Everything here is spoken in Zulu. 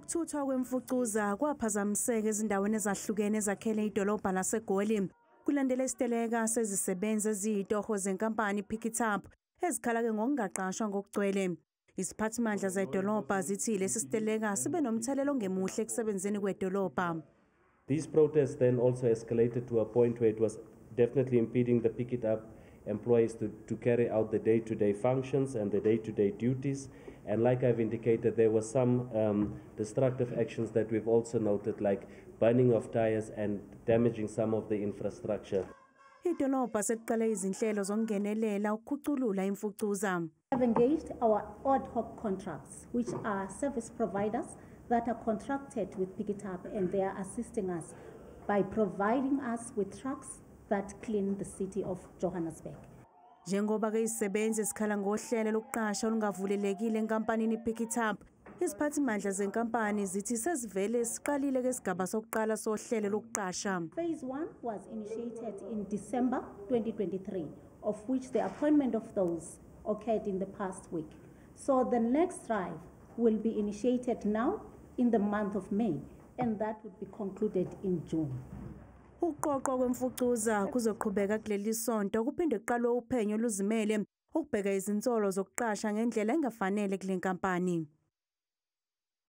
Ukuthuthwa kwemfucuza kwaphazamiseka ezindaweni ezahlukene ezakhele idolobha laseGoli kulandela isiteleka sezisebenzi eziyitoho zenkampani Pick It Up ezikhala-ke ngokungaqashwa ngokugcwele. Iziphathimandla zedolobha zithi lesi siteleka sibe nomthelelo ongemuhle ekusebenzeni kwedolobha. These protests then also escalated to a point where it was definitely impeding the Pick It Up employees to carry out the day-to-day functions and the day-to-day duties. And like I've indicated, there were some destructive actions that we've also noted, like burning of tires and damaging some of the infrastructure. Idolobha seliqale izinhlelo zokungenelela ukukhuculula imfucuza. We have engaged our ad hoc contracts, which are service providers that are contracted with Pick It Up, and they are assisting us by providing us with trucks that clean the city of Johannesburg. Njengoba-ke izisebenzi zikhala ngohlelo lokuqasha olungavulelekile enkampanini Pick It Up, iziphathimandla zenkampani zithi sezivele siqalile ke sigaba sokuqala sohlelo lokuqasha. Phase 1 was initiated in December 2023, of which the appointment of those occurred in the past week. So the next drive will be initiated now in the month of May, and that would be concluded in June. Ukuqoqwa kwemfucuza kuzoqhubeka kuleli sonto kuphinde kuqalwe uphenyo oluzimele ukubheka izinsolo zokuqasha ngendlela engafanele kule nkampani.